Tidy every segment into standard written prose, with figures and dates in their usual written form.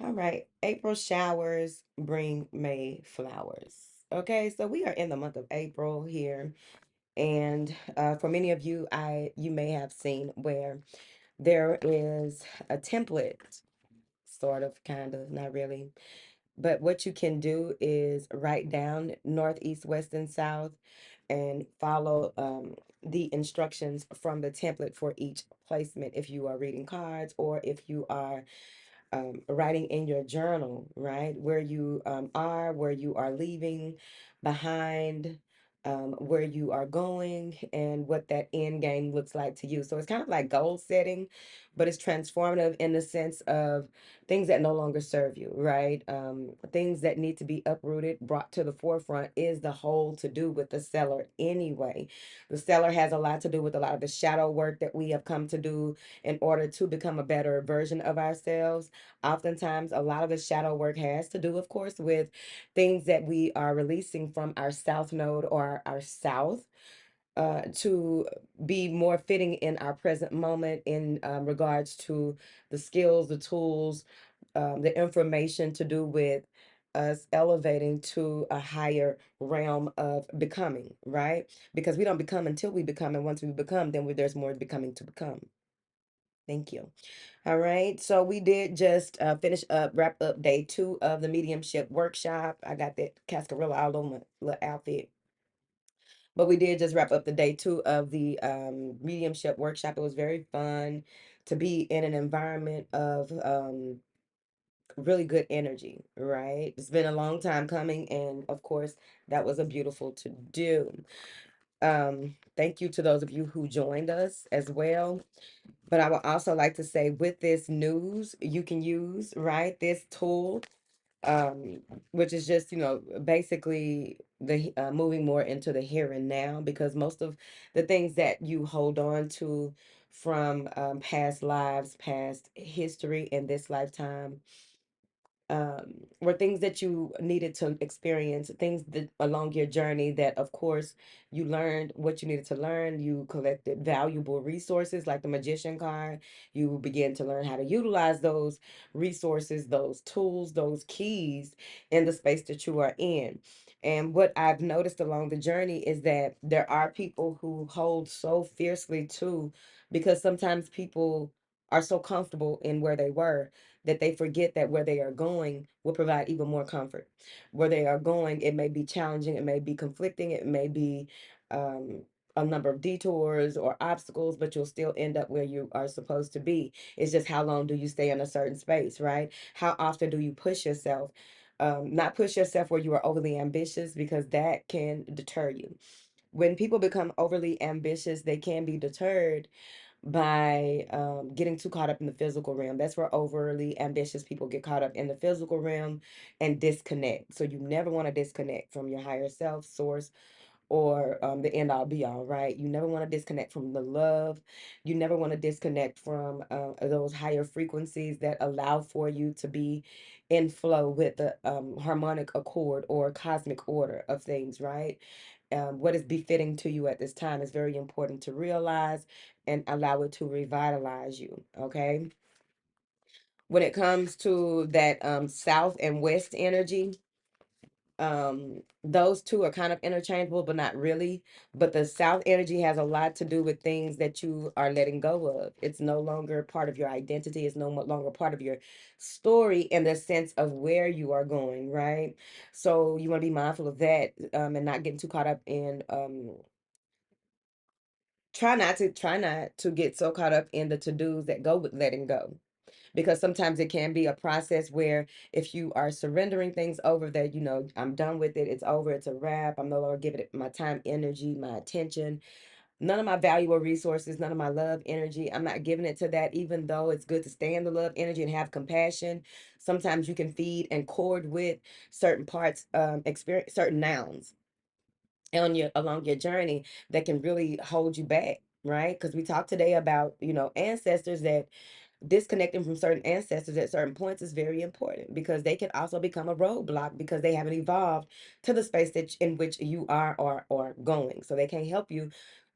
All right. April showers bring May flowers. Okay, so we are in the month of April here, and for many of you, you may have seen where there is a template, sort of, kind of, not really. But what you can do is write down north, east, west, and south, and follow the instructions from the template for each placement. If you are reading cards, or if you are writing in your journal, right? Where you are, where you are leaving behind, where you are going, and what that end game looks like to you. So it's kind of like goal setting, but it's transformative in the sense of things that no longer serve you, right? Things that need to be uprooted, brought to the forefront is the whole to do with the Cellar anyway. The Cellar has a lot to do with a lot of the shadow work that we have come to do in order to become a better version of ourselves. Oftentimes, a lot of the shadow work has to do, of course, with things that we are releasing from our south node or our south, to be more fitting in our present moment in regards to the skills, the tools, the information to do with us elevating to a higher realm of becoming, right? Because we don't become until we become, and once we become, then there's more becoming to become. Thank you. All right. So we did just wrap up day 2 of the mediumship workshop. I got that cascarilla all over my little outfit. But we did just wrap up the day 2 of the mediumship workshop. It was very fun to be in an environment of really good energy, right? It's been a long time coming, and of course, that was a beautiful to do. Thank you to those of you who joined us as well. But I would also like to say, with this news, you can use, right, this tool, um, which is just, basically the moving more into the here and now, because most of the things that you hold on to from past lives, past history in this lifetime, were things that you needed to experience, things that along your journey that, of course, you learned what you needed to learn. You collected valuable resources like the Magician card. You began to learn how to utilize those resources, those tools, those keys in the space that you are in. And what I've noticed along the journey is that there are people who hold so fiercely too, because sometimes people are so comfortable in where they were that they forget that where they are going will provide even more comfort. Where they are going, it may be challenging, it may be conflicting, it may be um, a number of detours or obstacles, but you'll still end up where you are supposed to be. It's just how long do you stay in a certain space, right? How often do you push yourself? Not push yourself where you are overly ambitious, because that can deter you. When people become overly ambitious, they can be deterred by getting too caught up in the physical realm. That's where overly ambitious people get caught up in the physical realm and disconnect. So you never want to disconnect from your higher self, source, or the end all be all, right? You never want to disconnect from the love. You never want to disconnect from those higher frequencies that allow for you to be in flow with the harmonic accord or cosmic order of things, right? What is befitting to you at this time is very important to realize and allow it to revitalize you, okay? When it comes to that south and west energy, those two are kind of interchangeable, but not really. But the south energy has a lot to do with things that you are letting go of. It's no longer part of your identity. It's no longer part of your story in the sense of where you are going, right? So you want to be mindful of that, and not getting too caught up in try not to get so caught up in the to-dos that go with letting go, because sometimes it can be a process where if you are surrendering things over, that I'm done with it, it's over, it's a wrap, I'm no longer giving it my time, energy, my attention, none of my valuable resources, none of my love energy, I'm not giving it to that. Even though it's good to stay in the love energy and have compassion, sometimes you can feed and cord with certain parts, experience certain nouns on your along your journey that can really hold you back, right? Because we talked today about ancestors, that disconnecting from certain ancestors at certain points is very important, because they can also become a roadblock because they haven't evolved to the space that in which you are or going, so they can't help you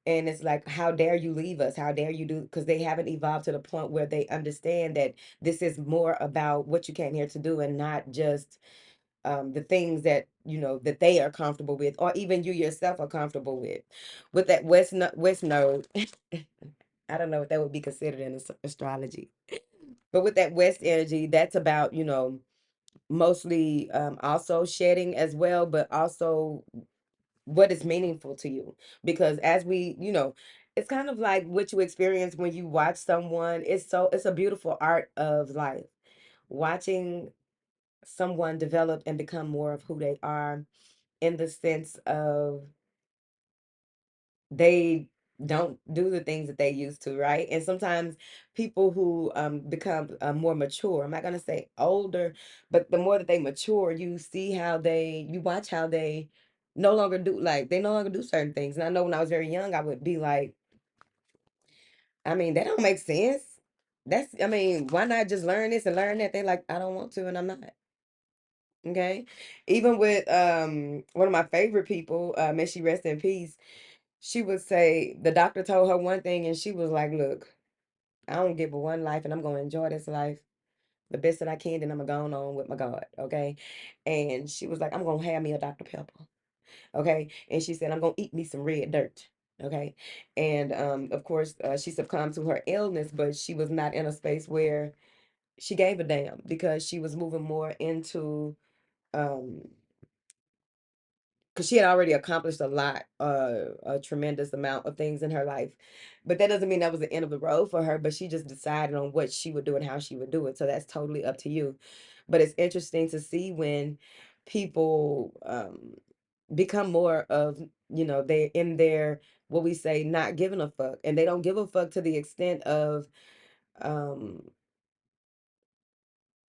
And it's like, how dare you leave us? How dare you do? Because they haven't evolved to the point where they understand that this is more about what you came here to do and not just the things that that they are comfortable with, or even you yourself are comfortable with. With that west node, I don't know if that would be considered in astrology, but with that west energy, that's about mostly also shedding as well, but also what is meaningful to you. Because as we it's kind of like what you experience when you watch someone. It's a beautiful art of life, watching someone develop and become more of who they are, in the sense of they don't do the things that they used to, right? And sometimes people who become more mature, I'm not going to say older, but the more that they mature, you see how you watch how they no longer do, like, they no longer do certain things. And I know when I was very young, I would be like, I mean, that don't make sense. I mean, why not just learn this and learn that? They like, I don't want to, and I'm not. Okay. Even with one of my favorite people, may she rest in peace, she would say the doctor told her one thing and she was like, look, I don't give but one life and I'm gonna enjoy this life the best that I can, then I'm gonna go on with my God. Okay. And she was like, I'm gonna have me a Dr. Pepper. Okay. And she said, I'm gonna eat me some red dirt. Okay. And of course, she succumbed to her illness, but she was not in a space where she gave a damn, because she was moving more into um because she had already accomplished a lot, a tremendous amount of things in her life. But that doesn't mean that was the end of the road for her, but she just decided on what she would do and how she would do it. So that's totally up to you. But it's interesting to see when people become more of, they're in their, what we say, not giving a fuck. And they don't give a fuck to the extent of, um,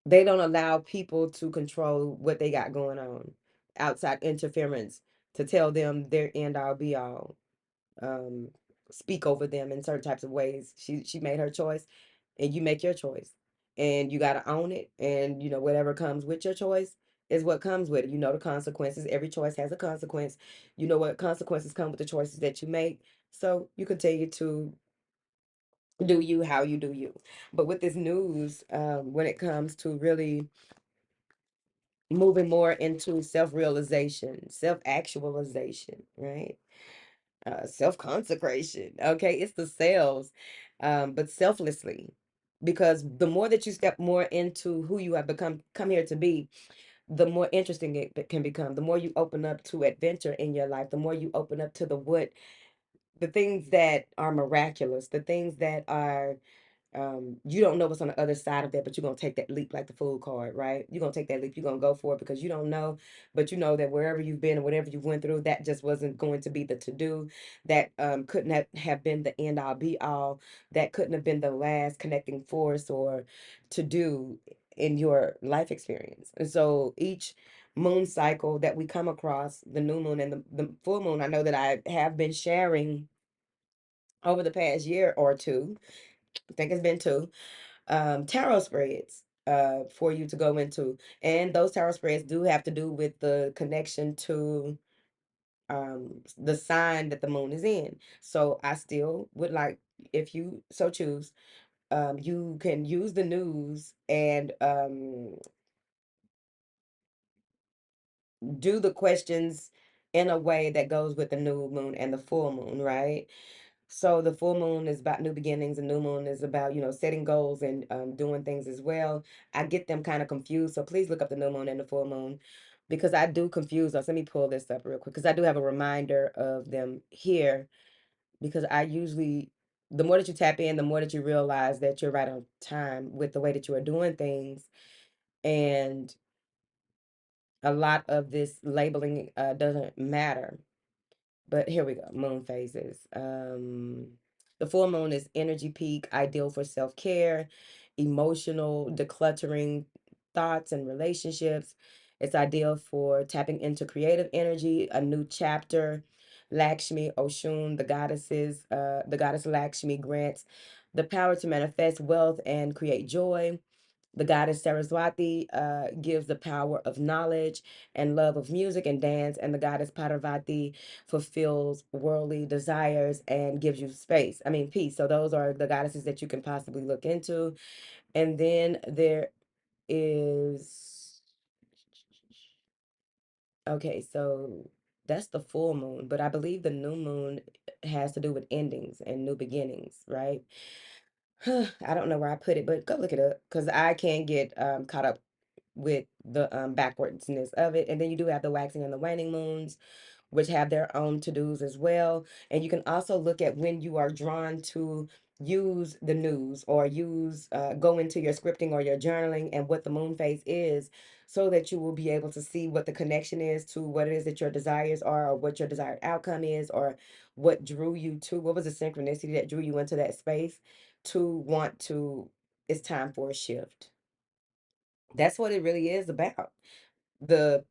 they don't allow people to control what they got going on, outside interference, to tell them their end all be all, um, speak over them in certain types of ways. She made her choice, and you make your choice, and you got to own it. And whatever comes with your choice is what comes with it. You know the consequences. Every choice has a consequence. You know what consequences come with the choices that you make. So you continue to do you how you do you. But with this news, when it comes to really moving more into self-realization, self-actualization, right? Self-consecration. Okay, it's the selves, but selflessly. Because the more that you step more into who you have come here to be, the more interesting can become. The more you open up to adventure in your life, the more you open up to the things that are miraculous, the things that are you don't know what's on the other side of that, but you're gonna take that leap like the fool card, right? You're gonna take that leap, you're gonna go for it, because you don't know, but you know that wherever you've been and whatever you went through, that just wasn't going to be the to-do. That couldn't have been the end all be all. That couldn't have been the last connecting force or to do in your life experience. And so each moon cycle that we come across, the new moon and the full moon, I know that I have been sharing over the past year or two, I think it's been two, tarot spreads for you to go into. And those tarot spreads do have to do with the connection to the sign that the moon is in. So I still would like, if you so choose, you can use the news and do the questions in a way that goes with the new moon and the full moon, right? So the full moon is about new beginnings, and new moon is about, setting goals and doing things as well. I get them kind of confused. So please look up the new moon and the full moon, because I do confuse us. Let me pull this up real quick, because I do have a reminder of them here, because I usually, the more that you tap in, the more that you realize that you're right on time with the way that you are doing things. And a lot of this labeling doesn't matter. But here we go. Moon phases. The full moon is energy peak, ideal for self-care, emotional decluttering, thoughts and relationships. It's ideal for tapping into creative energy, a new chapter. Lakshmi, Oshun, the goddess Lakshmi grants the power to manifest wealth and create joy. The goddess Saraswati gives the power of knowledge and love of music and dance, and the goddess Parvati fulfills worldly desires and gives you space. I mean, peace. So those are the goddesses that you can possibly look into. And then there is, okay, so that's the full moon, but I believe the new moon has to do with endings and new beginnings, right? I don't know where I put it, but go look it up because I can't get caught up with the backwardsness of it. And then you do have the waxing and the waning moons, which have their own to-dos as well. And you can also look at when you are drawn to use the news or use go into your scripting or your journaling and what the moon phase is, so that you will be able to see what the connection is to what it is that your desires are, or what your desired outcome is, or what drew you to, what was the synchronicity that drew you into that space to want to, it's time for a shift. That's what it really is about.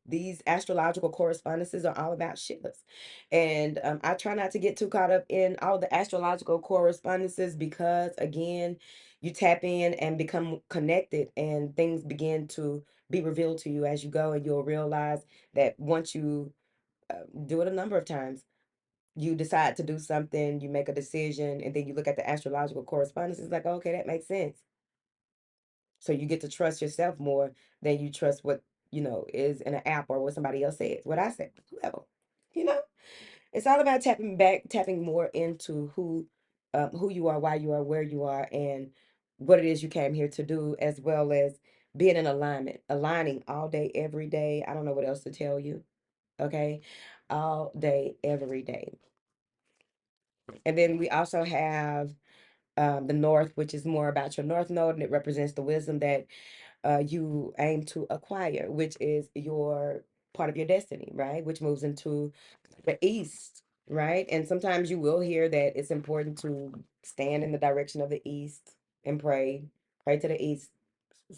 These astrological correspondences are all about shifts. And I try not to get too caught up in all the astrological correspondences, because again, you tap in and become connected, and things begin to be revealed to you as you go, and you'll realize that once you do it a number of times, you decide to do something, you make a decision, and then you look at the astrological correspondence, it's like, okay, that makes sense. So you get to trust yourself more than you trust what, is in an app or what somebody else says, what I said, whoever. You know, it's all about tapping more into who you are, why you are, where you are, and what it is you came here to do, as well as being in alignment, aligning all day, every day. I don't know what else to tell you. Okay, all day, every day. And then we also have the North, which is more about your North Node, and it represents the wisdom that you aim to acquire, which is your part of your destiny, right? Which moves into the East, right? And sometimes you will hear that it's important to stand in the direction of the East and pray. Pray to the East,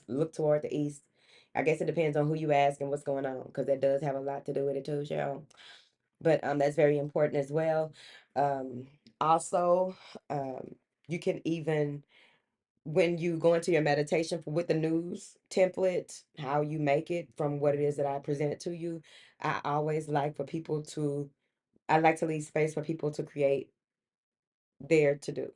look toward the East. I guess it depends on who you ask and what's going on, because that does have a lot to do with it too, Cheryl. But that's very important as well. Um, Also, you can even, when you go into your meditation with the news template, how you make it from what it is that I presented to you, I always like for people to, I like to leave space for people to create their to do.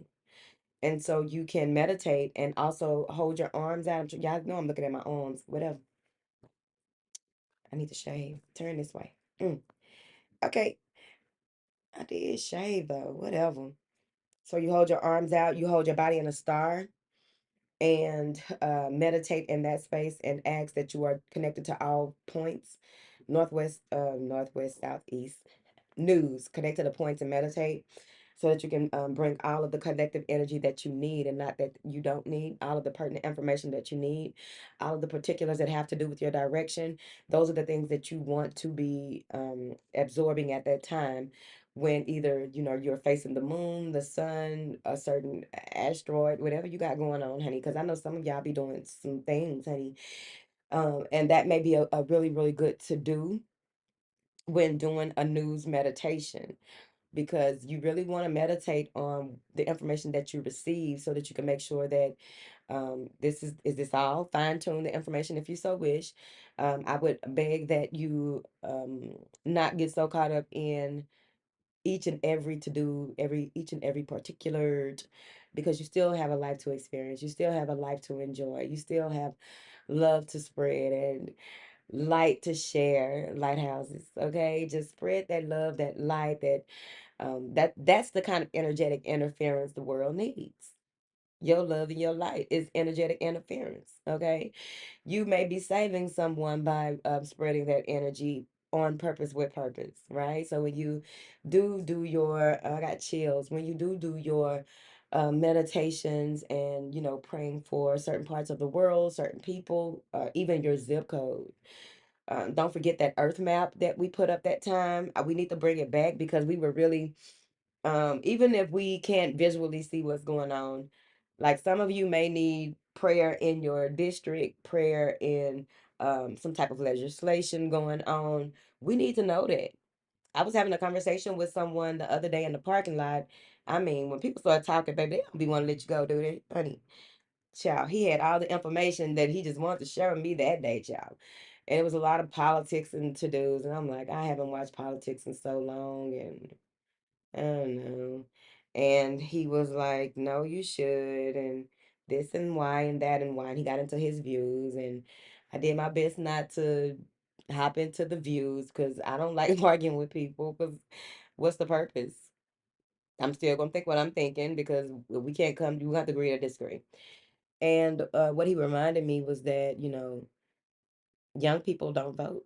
And so you can meditate and also hold your arms out. Y'all know I'm looking at my arms, whatever. I need to shave. Turn this way. Okay, I did shave though, whatever. So you hold your arms out, you hold your body in a star, and meditate in that space and ask that you are connected to all points, northwest, southeast, news, connect to the points and meditate, so that you can bring all of the collective energy that you need, and not that you don't need, all of the pertinent information that you need, all of the particulars that have to do with your direction. Those are the things that you want to be absorbing at that time, when either you're facing the moon, the sun, a certain asteroid, whatever you got going on, honey, because I know some of y'all be doing some things, honey. And that may be a really, really good to do when doing a news meditation, because you really want to meditate on the information that you receive, so that you can make sure that this is this all fine tune the information if you so wish. I would beg that you not get so caught up in each and every to do, each and every particular, because you still have a life to experience, you still have a life to enjoy, you still have love to spread and light to share, lighthouses. Okay, just spread that love, that light, that's the kind of energetic interference the world needs. Your love and your light is energetic interference. Okay, you may be saving someone by spreading that energy on purpose, with purpose, right? So when you do your I got chills, when you do your meditations, and praying for certain parts of the world, certain people, even your zip code. Don't forget that earth map that we put up that time. We need to bring it back, because we were really, even if we can't visually see what's going on, like some of you may need prayer in your district, prayer in some type of legislation going on. We need to know that. I was having a conversation with someone the other day in the parking lot. I mean, when people start talking, baby, they don't be want to let you go, do they, honey? Child, he had all the information that he just wanted to share with me that day, child. And it was a lot of politics and to-dos. And I'm like, I haven't watched politics in so long. And I don't know. And he was like, no, you should. And this and why and that and why. And he got into his views. And I did my best not to hop into the views because I don't like arguing with people because what's the purpose? I'm still going to think what I'm thinking because we can't come, we have to agree or disagree. And what he reminded me was that, young people don't vote.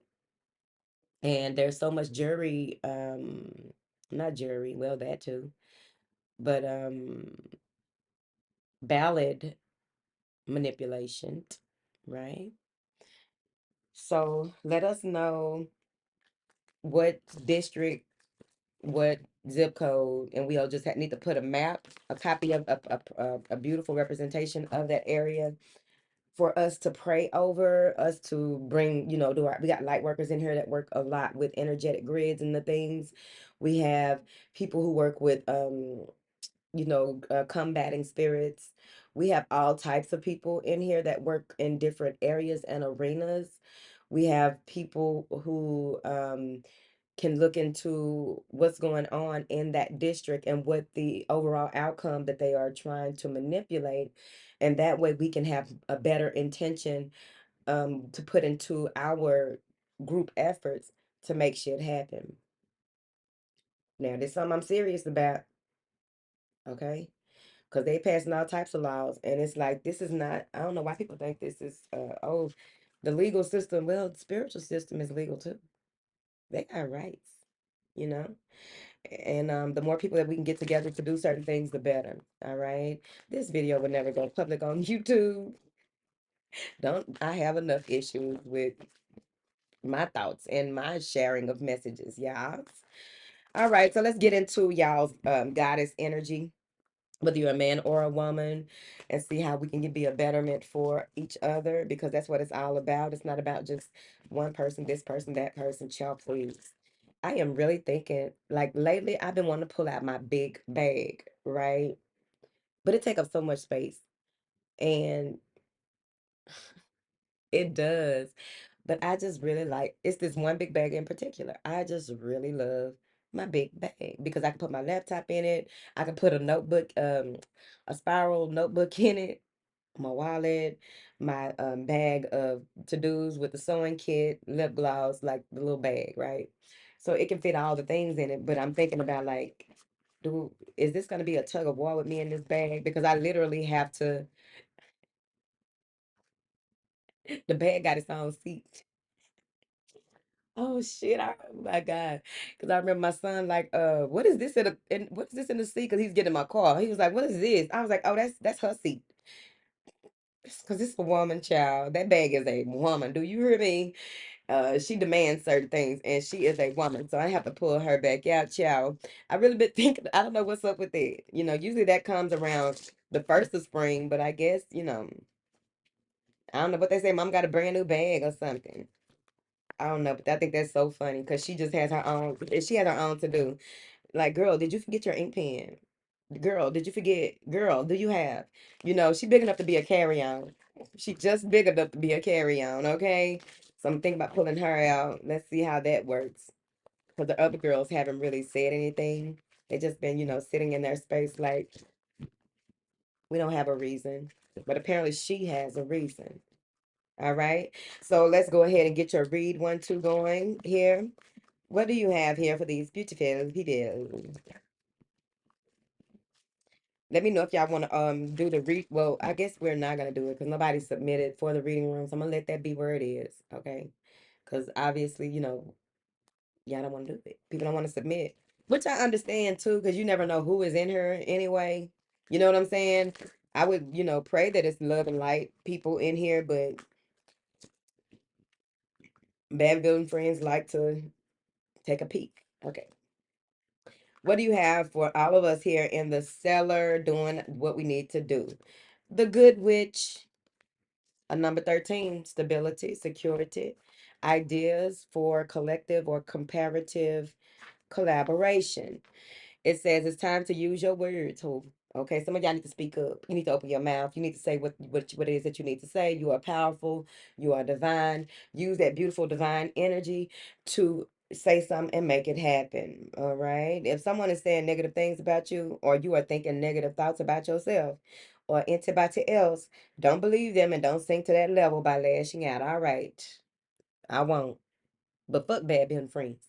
And there's so much jury, not jury, well, that too, but ballot manipulation, right? So let us know what district, what zip code, and we'll just need to put a map, a copy of a beautiful representation of that area for us to pray over, us to bring, we got light workers in here that work a lot with energetic grids and the things. We have people who work with combating spirits. We have all types of people in here that work in different areas and arenas. We have people who can look into what's going on in that district and what the overall outcome that they are trying to manipulate. And that way we can have a better intention to put into our group efforts to make shit happen. Now, this is something I'm serious about, okay? Because they passing all types of laws, and it's like this is not. I don't know why people think this is the legal system. Well, the spiritual system is legal too. They got rights, you know. And the more people that we can get together to do certain things, the better. All right. This video will never go public on YouTube. Don't I have enough issues with my thoughts and my sharing of messages, y'all. All right, so let's get into y'all's goddess energy, whether you're a man or a woman, and see how we can be a betterment for each other because that's what it's all about. It's not about just one person, this person, that person. Child, please. I am really thinking, like lately, I've been wanting to pull out my big bag, right? But it take up so much space, and it does. But I just really like it's this one big bag in particular. I just really love my big bag because I can put my laptop in it. I can put a notebook, a spiral notebook in it, my wallet, my bag of to-dos with the sewing kit, lip gloss, like the little bag, right? So it can fit all the things in it. But I'm thinking about like, is this gonna be a tug of war with me in this bag? Because I literally have to, the bag got its own seat. Oh shit! Oh my God! Because I remember my son like, what is this what is this in the seat? Because he's getting in my car. He was like, what is this? I was like, oh, that's her seat. Because it's a woman, child. That bag is a woman. Do you hear me? She demands certain things, and she is a woman, so I have to pull her back out, child. I really been thinking. I don't know what's up with it. Usually that comes around the first of spring, but I guess I don't know what they say. Mom got a brand new bag or something. I don't know, but I think that's so funny because she just has her own. She has her own to do. Like, girl, did you forget your ink pen? Girl, did you forget? Girl, do you have? She big enough to be a carry-on. She just big enough to be a carry-on, okay? So I'm thinking about pulling her out. Let's see how that works. Because the other girls haven't really said anything. They just been, sitting in their space like we don't have a reason. But apparently she has a reason. All right. So let's go ahead and get your read 1, 2 going here. What do you have here for these beautiful people? Let me know if y'all want to do the read. Well, I guess we're not gonna do it because nobody submitted for the reading room. So I'm gonna let that be where it is, okay? Because obviously, y'all don't want to do it. People don't want to submit, which I understand too, because you never know who is in here anyway. You know what I'm saying? I would, pray that it's love and light people in here, but bad villain friends like to take a peek. Okay. What do you have for all of us here in the cellar doing what we need to do? The Good Witch, a number 13, stability, security, ideas for collective or comparative collaboration. It says it's time to use your words, Okay, some of y'all need to speak up. You need to open your mouth. You need to say what it is that you need to say. You are powerful. You are divine. Use that beautiful divine energy to say something and make it happen. All right. If someone is saying negative things about you, or you are thinking negative thoughts about yourself or anybody else, don't believe them and don't sink to that level by lashing out. All right. I won't. But fuck bad being friends.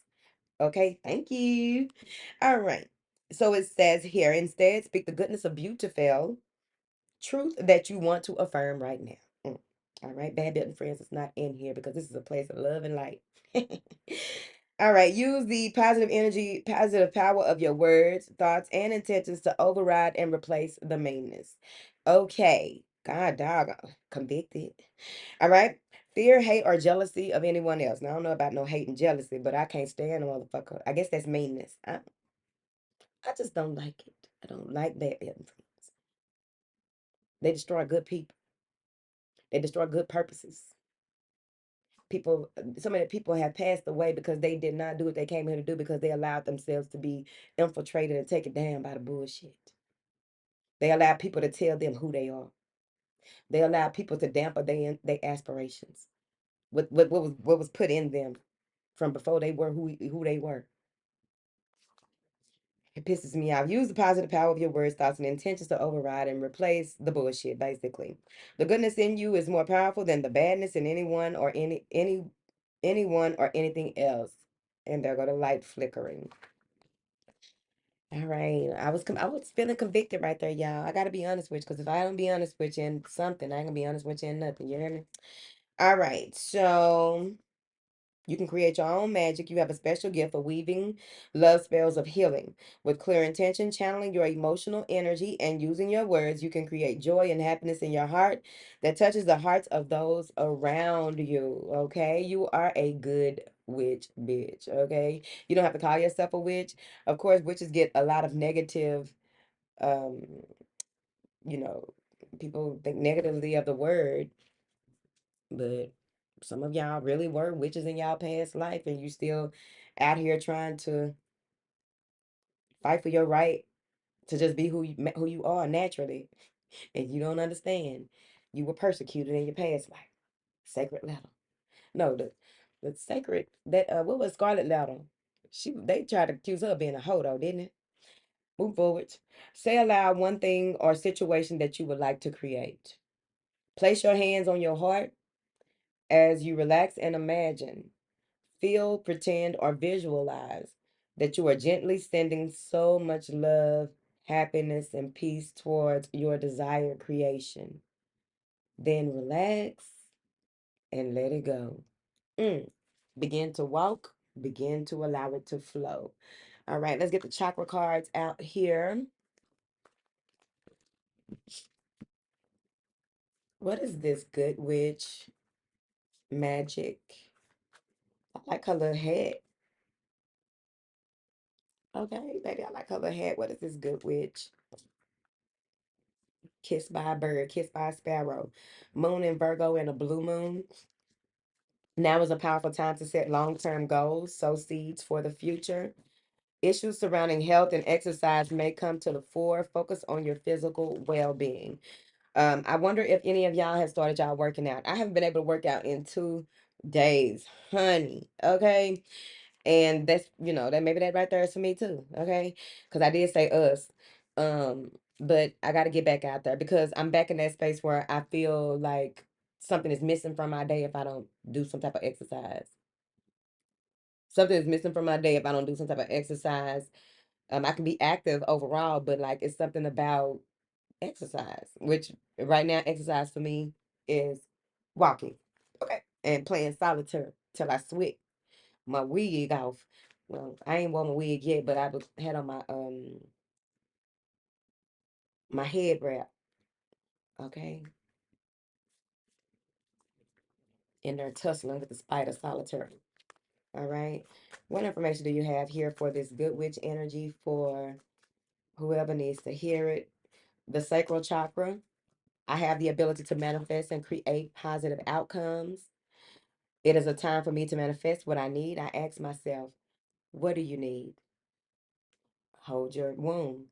Okay. Thank you. All right. So it says here, instead, speak the goodness of beautiful truth that you want to affirm right now. All right, bad button friends, it's not in here because this is a place of love and light. All right, use the positive energy, positive power of your words, thoughts, and intentions to override and replace the meanness. Okay, God dog, convicted. All right, fear, hate, or jealousy of anyone else. Now I don't know about no hate and jealousy, but I can't stand a motherfucker. I guess that's meanness. I just don't like it. I don't like bad button friends. They destroy good people. They destroy good purposes. People, so many people have passed away because they did not do what they came here to do because they allowed themselves to be infiltrated and taken down by the bullshit. They allow people to tell them who they are. They allow people to damper their aspirations. What was put in them from before they were who they were. It pisses me off. Use the positive power of your words, thoughts, and intentions to override and replace the bullshit, basically. The goodness in you is more powerful than the badness in anyone or anything else. And there go the light flickering. All right. I was feeling convicted right there, y'all. I gotta be honest with you, because if I don't be honest with you in something, I ain't gonna be honest with you in nothing. You hear me? All right. So you can create your own magic. You have a special gift for weaving love spells of healing. With clear intention, channeling your emotional energy, and using your words, you can create joy and happiness in your heart that touches the hearts of those around you. Okay? You are a good witch, bitch. Okay? You don't have to call yourself a witch. Of course, witches get a lot of negative, um, you know, people think negatively of the word, but some of y'all really were witches in y'all past life, and you still out here trying to fight for your right to just be who you are naturally, and you don't understand. You were persecuted in your past life. Sacred letter. No, the sacred that what was Scarlet Letter? They tried to accuse her of being a hodo, didn't it? Move forward. Say aloud one thing or situation that you would like to create. Place your hands on your heart as you relax and imagine. Feel, pretend, or visualize that you are gently sending so much love, happiness, and peace towards your desired creation. Then relax and let it go. Mm. Begin to walk, begin to allow it to flow. All right, let's get the chakra cards out here. What is this good witch magic? I like her little hat. Okay, baby, I like her little hat. What is this good witch? Kissed by a bird, kissed by a sparrow. Moon in Virgo and a blue moon. Now is a powerful time to set long-term goals, sow seeds for the future. Issues surrounding health and exercise may come to the fore. Focus on your physical well-being. I wonder if any of y'all have started y'all working out. I haven't been able to work out in 2 days, honey. Okay. And that's, that maybe that right there is for me too. Okay. Because I did say us. Um, but I got to get back out there because I'm back in that space where I feel like something is missing from my day if I don't do some type of exercise. Something is missing from my day if I don't do some type of exercise. I can be active overall, but like it's something about exercise, which right now exercise for me is walking. Okay. And playing solitaire till I sweat my wig off. Well, I ain't worn my wig yet, but had on my head wrap. Okay. In there tussling with the spider solitaire. All right. What information do you have here for this good witch energy for whoever needs to hear it? The sacral chakra. I have the ability to manifest and create positive outcomes. It is a time for me to manifest what I need. I ask myself, what do you need? Hold your womb.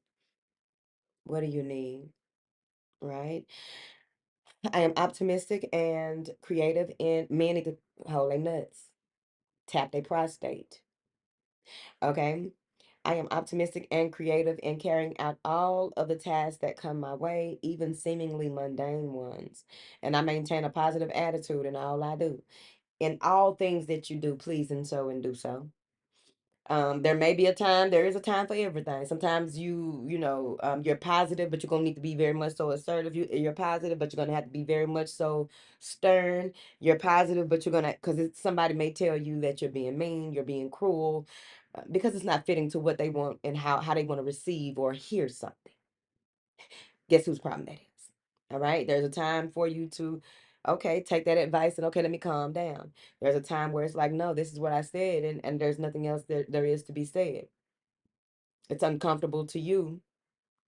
What do you need? Right? I am optimistic and creative, and men need to hold their nuts, tap their prostate. Okay. I am optimistic and creative in carrying out all of the tasks that come my way, even seemingly mundane ones. And I maintain a positive attitude in all I do. In all things that you do, please and so and do so. There may be a time, there is a time for everything. Sometimes you're positive, but you're gonna need to be very much so assertive. You're positive, but you're gonna have to be very much so stern. You're positive, but you're gonna, because somebody may tell you that you're being mean, you're being cruel, because it's not fitting to what they want and how they want to receive or hear something. Guess whose problem that is? All right. There's a time for you to, okay, take that advice and okay, let me calm down. There's a time where it's like, no, this is what I said, and there's nothing else that there is to be said. It's uncomfortable to you.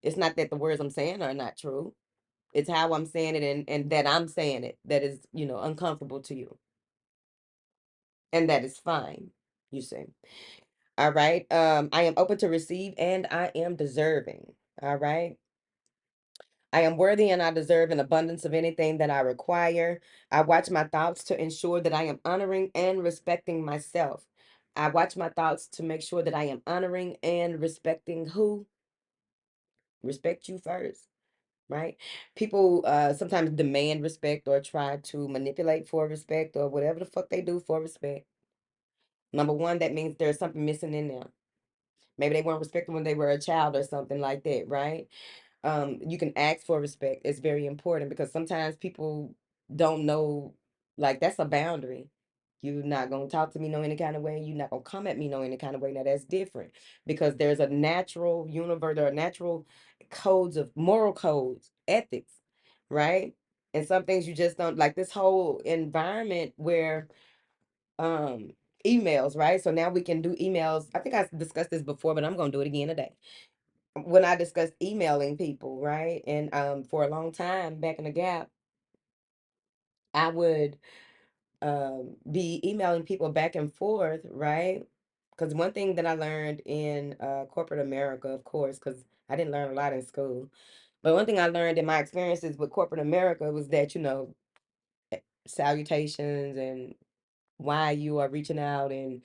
It's not that the words I'm saying are not true. It's how I'm saying it and that I'm saying it that is, uncomfortable to you. And that is fine, you see. All right. I am open to receive and I am deserving. All right. I am worthy and I deserve an abundance of anything that I require. I watch my thoughts to ensure that I am honoring and respecting myself. I watch my thoughts to make sure that I am honoring and respecting who? Respect you first, right? People sometimes demand respect or try to manipulate for respect or whatever the fuck they do for respect. Number one, that means there's something missing in them. Maybe they weren't respected when they were a child or something like that, right? You can ask for respect. It's very important because sometimes people don't know, like, that's a boundary. You're not gonna talk to me no any kind of way. You're not gonna come at me no any kind of way. Now that's different because there's a natural universe. There are natural codes of moral codes, ethics, right? And some things you just don't like. This whole environment where um emails, right? So now we can do emails. I think I discussed this before, but I'm gonna do it again today when I discussed emailing people, right? And for a long time back in the gap, I would be emailing people back and forth, right? Because one thing that I learned in corporate America, of course, because I didn't learn a lot in school, but one thing I learned in my experiences with corporate America was that, salutations and why you are reaching out and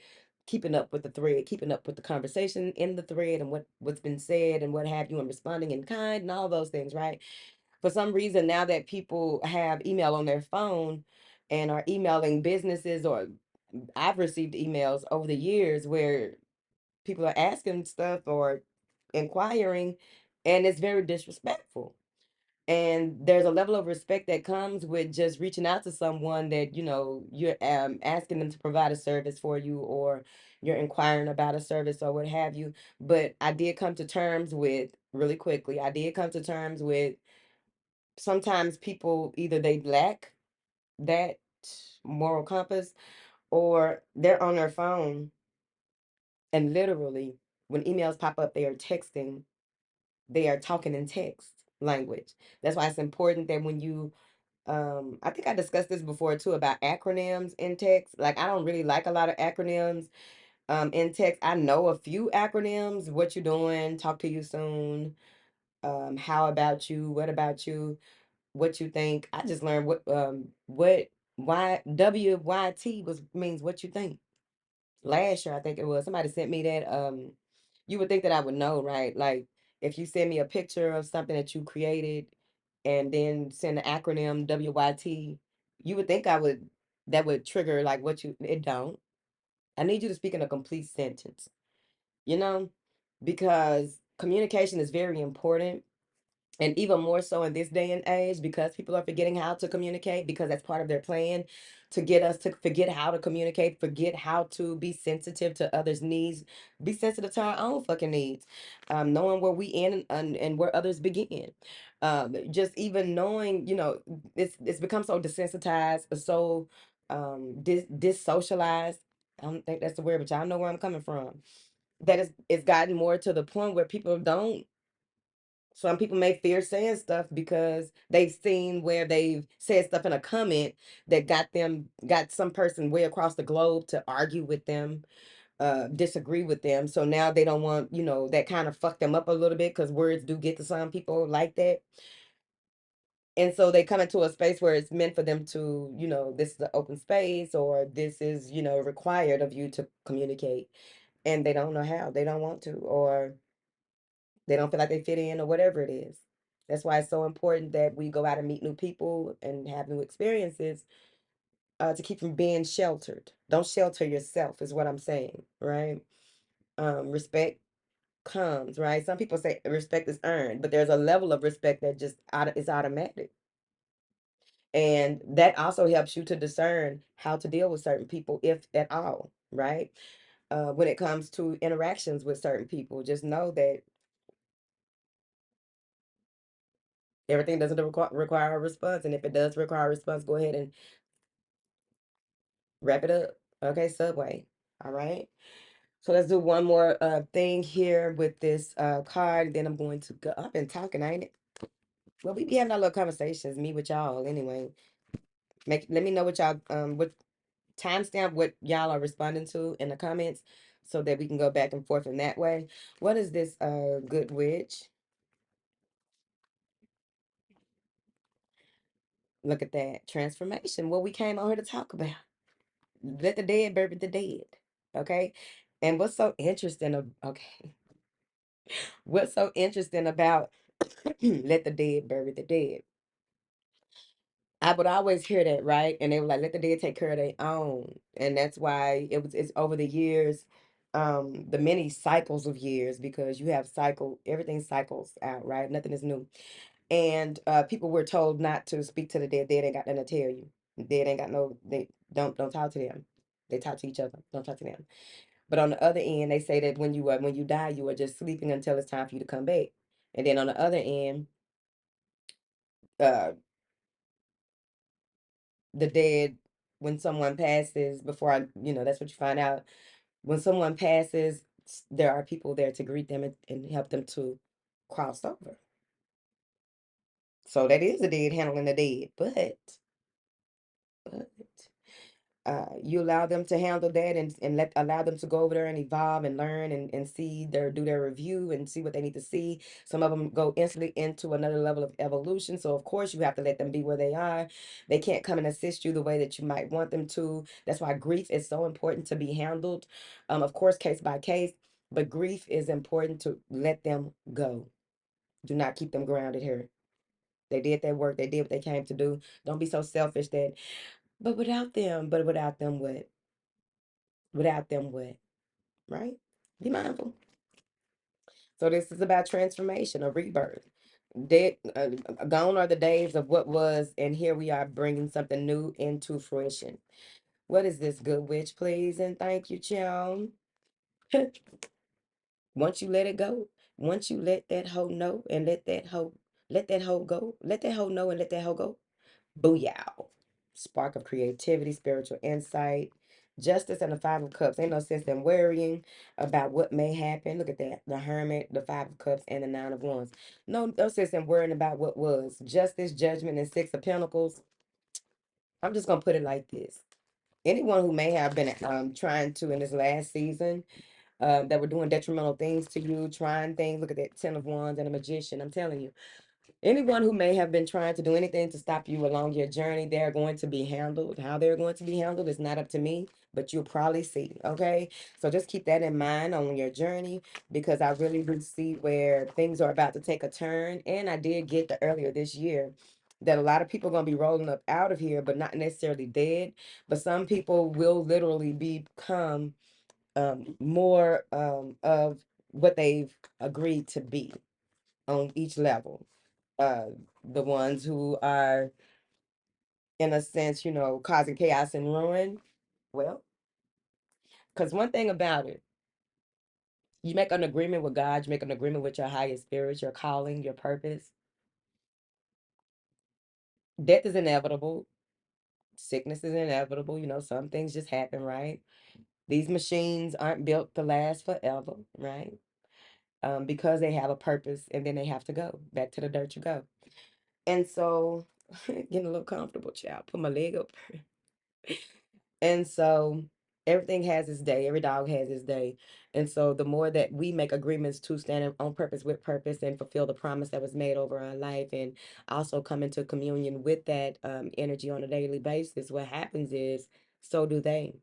keeping up with the thread, keeping up with the conversation in the thread and what's been said and what have you, and responding in kind and all those things, right? For some reason, now that people have email on their phone and are emailing businesses, or I've received emails over the years where people are asking stuff or inquiring, and it's very disrespectful. And there's a level of respect that comes with just reaching out to someone that you're asking them to provide a service for you, or you're inquiring about a service or what have you. But I did come to terms with, really quickly, I did come to terms with, sometimes people either they lack that moral compass, or they're on their phone and literally when emails pop up they are texting, they are talking in text language. That's why it's important that when you I think I discussed this before too about acronyms in text. Like, I don't really like a lot of acronyms in text. I know a few acronyms: what you doing, talk to you soon, how about you, what about you, what you think. I just learned what why WYT was means what you think. Last year I think it was. Somebody sent me that. You would think that I would know, right? Like, if you send me a picture of something that you created and then send the acronym WYT, you would think I would, that would trigger like what you, it don't. I need you to speak in a complete sentence, you know, because communication is very important, and even more so in this day and age, because people are forgetting how to communicate, because that's part of their plan to get us to forget how to communicate, forget how to be sensitive to others' needs, be sensitive to our own fucking needs, knowing where we end and where others begin. Just even knowing, it's become so desensitized, so dissocialized. I don't think that's the word, but y'all know where I'm coming from. That it's gotten more to the point where people don't, some people may fear saying stuff because they've seen where they've said stuff in a comment that got some person way across the globe to argue with them, disagree with them. So now they don't want, that kind of fucked them up a little bit because words do get to some people like that. And so they come into a space where it's meant for them to, this is an open space, or this is, required of you to communicate. And they don't know how, they don't want to, or they don't feel like they fit in, or whatever it is. That's why it's so important that we go out and meet new people and have new experiences, to keep from being sheltered. Don't shelter yourself, is what I'm saying, right? Respect comes, right? Some people say respect is earned, but there's a level of respect that just is automatic. And that also helps you to discern how to deal with certain people, if at all, right? When it comes to interactions with certain people, just know that everything doesn't require a response. And if it does require a response, go ahead and wrap it up. Okay, Subway. All right. So let's do one more thing here with this card. Then I'm going to go. I've been talking, ain't it? Well, we be having our little conversations, me with y'all anyway. Let me know what timestamp what y'all are responding to in the comments, so that we can go back and forth in that way. What is this good witch? Look at that transformation. What we came on here to talk about. Let the dead bury the dead. Okay. And what's so interesting okay. What's so interesting about let the dead bury the dead? I would always hear that, right? And they were like, let the dead take care of their own. And that's why it's over the years, the many cycles of years, because you have everything cycles out, right? Nothing is new. And people were told not to speak to the dead. Dead ain't got nothing to tell you. Dead ain't got they don't talk to them. They talk to each other. Don't talk to them. But on the other end, they say that when you die, you are just sleeping until it's time for you to come back. And then on the other end, uh, the dead, when someone passes, that's what you find out. When someone passes, there are people there to greet them and help them to cross over. So that is the dead handling the dead, but you allow them to handle that, and allow them to go over there and evolve and learn, and do their review and see what they need to see. Some of them go instantly into another level of evolution. So of course you have to let them be where they are. They can't come and assist you the way that you might want them to. That's why grief is so important to be handled. Of course, case by case, but grief is important to let them go. Do not keep them grounded here. They did their work. They did what they came to do. Don't be so selfish that, but without them what? Without them what? Right? Be mindful. So this is about transformation, a rebirth. Dead, gone are the days of what was, and here we are bringing something new into fruition. What is this, good witch, please? And thank you, child. Once you let it go, once you let that hoe know and let that hoe go, let that hoe know and let that hoe go. Booyah. Spark of creativity, spiritual insight, justice, and the Five of Cups. Ain't no sense in worrying about what may happen. Look at that. The Hermit, the Five of Cups, and the Nine of Wands. No sense in worrying about what was. Justice, judgment, and Six of Pentacles. I'm just gonna put it like this. Anyone who may have been trying to in this last season, that were doing detrimental things to you, trying things. Look at that Ten of Wands and a Magician. I'm telling you. Anyone who may have been trying to do anything to stop you along your journey, they're going to be handled. How they're going to be handled is not up to me, but you'll probably see. Okay. So just keep that in mind on your journey, because I really do see where things are about to take a turn. And I did get the earlier this year that a lot of people are going to be rolling up out of here, but not necessarily dead. But some people will literally become more of what they've agreed to be on each level. uh the ones who are, in a sense, causing chaos and ruin. Well, because one thing about it, you make an agreement with God, you make an agreement with your highest spirit, your calling, your purpose. Death is inevitable, sickness is inevitable, some things just happen, right? These machines aren't built to last forever, right? Because they have a purpose, and then they have to go back to the dirt. You go. And so getting a little comfortable, child, put my leg up. And so Everything has its day. Every dog has its day. And so the more that we make agreements to stand on purpose with purpose and fulfill the promise that was made over our life and also come into communion with that energy on a daily basis, what happens is so do they.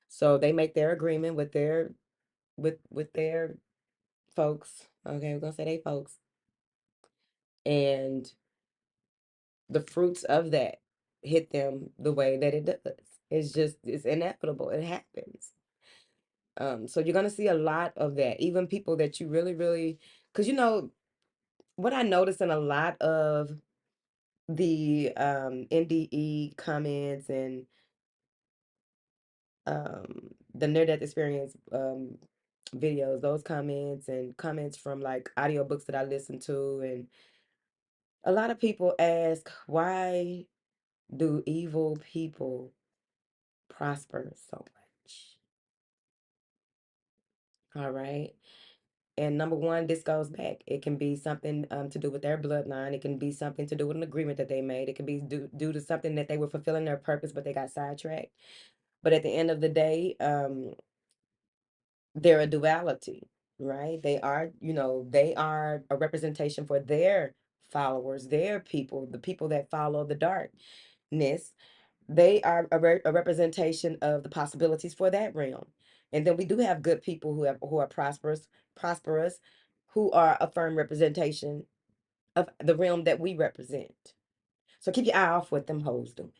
So they make their agreement with their folks. Okay, we're gonna say they folks. And the fruits of that hit them the way that it does. It's inevitable. It happens. So you're gonna see a lot of that. Even people that you really, really, because what I noticed in a lot of the NDE comments and the near death experience videos, those comments and comments from like audiobooks that I listen to, and a lot of people ask, why do evil people prosper so much? All right. And number one, this goes back. It can be something to do with their bloodline. It can be something to do with an agreement that they made. It can be due to something that they were fulfilling their purpose, but they got sidetracked. But at the end of the day, they're a duality, right? They are a representation for their followers, their people, the people that follow the darkness. They are a representation of the possibilities for that realm. And then we do have good people who are prosperous, who are a firm representation of the realm that we represent. So keep your eye off what them hoes doing,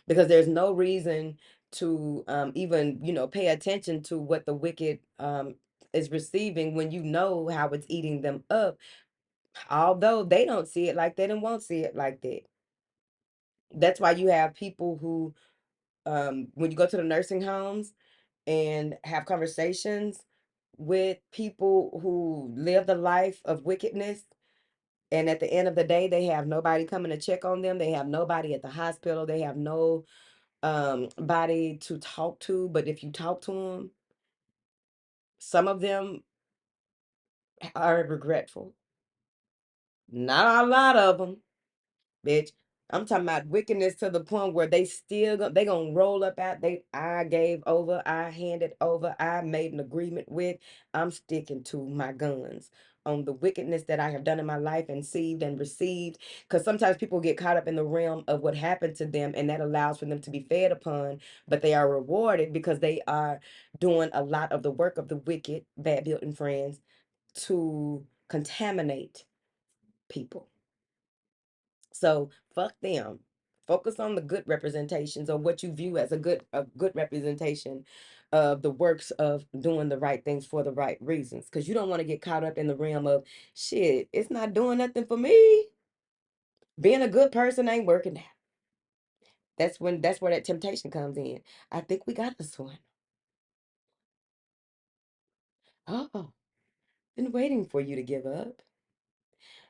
because there's no reason to even pay attention to what the wicked is receiving when you know how it's eating them up. Although they don't see it like that and won't see it like that. That's why you have people who when you go to the nursing homes and have conversations with people who live the life of wickedness, and at the end of the day they have nobody coming to check on them, they have nobody at the hospital, they have no body to talk to. But if you talk to them, some of them are regretful. Not a lot of them, bitch. I'm talking about wickedness to the point where they gonna roll up out. I gave over, I handed over, I made an agreement with. I'm sticking to my guns on the wickedness that I have done in my life and received. Because sometimes people get caught up in the realm of what happened to them, and that allows for them to be fed upon, but they are rewarded because they are doing a lot of the work of the wicked, bad building friends, to contaminate people. So fuck them. Focus on the good representations, or what you view as a good representation of the works of doing the right things for the right reasons. Because you don't want to get caught up in the realm of shit, it's not doing nothing for me. Being a good person ain't working out. That's where that temptation comes in. I think we got this one. Oh, been waiting for you to give up.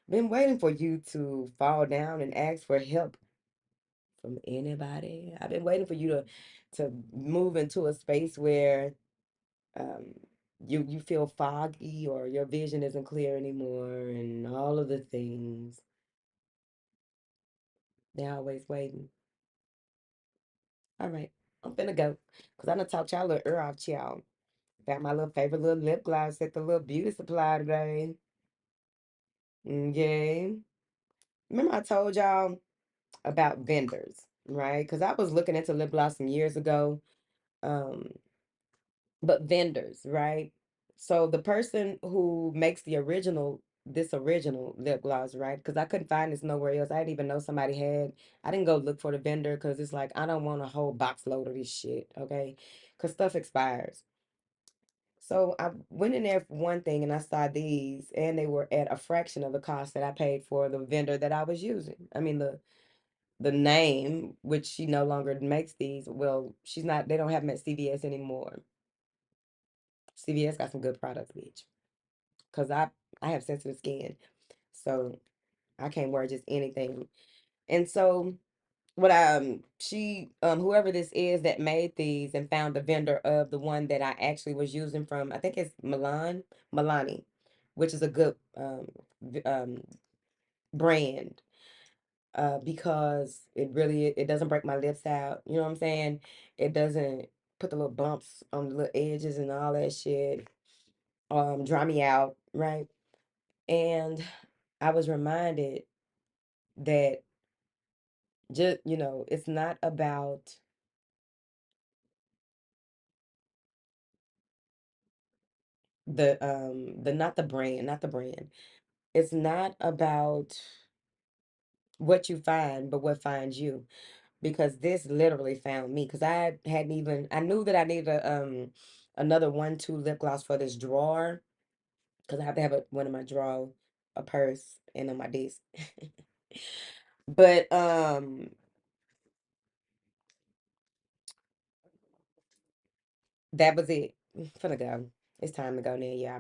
Been waiting for you to fall down and ask for help from anybody. I've been waiting for you to move into a space where um you feel foggy, or your vision isn't clear anymore, and all of the things. They're always waiting. All right, I'm finna go because I done talked y'all a little ear off, y'all. Got my little favorite little lip gloss at the little beauty supply today. Okay. Remember I told y'all about vendors, right? Because I was looking into lip gloss some years ago. Um, but vendors, right? So the person who makes this original lip gloss, right? Because I couldn't find this nowhere else. I didn't even know somebody had. I didn't go look for the vendor because it's like I don't want a whole box load of this shit, okay? Because stuff expires. So I went in there for one thing and I saw these, and they were at a fraction of the cost that I paid for the vendor that I was using. I mean the name, which she no longer makes these. Well, she's not. They don't have them at CVS anymore. CVS got some good products, bitch. Cause I have sensitive skin, so I can't wear just anything. And so what she whoever this is that made these and found the vendor of the one that I actually was using from, I think it's Milani, which is a good brand. because it doesn't break my lips out. You know what I'm saying? It doesn't put the little bumps on the little edges and all that shit. Dry me out, right? And I was reminded that just, it's not about the not the brand. It's not about what you find, but what finds you. Because this literally found me. Because I knew that I needed another 1-2 lip gloss for this drawer. Because I have to have one in my drawer, a purse, and on my desk. But that was it. Finna go. It's time to go now, yeah.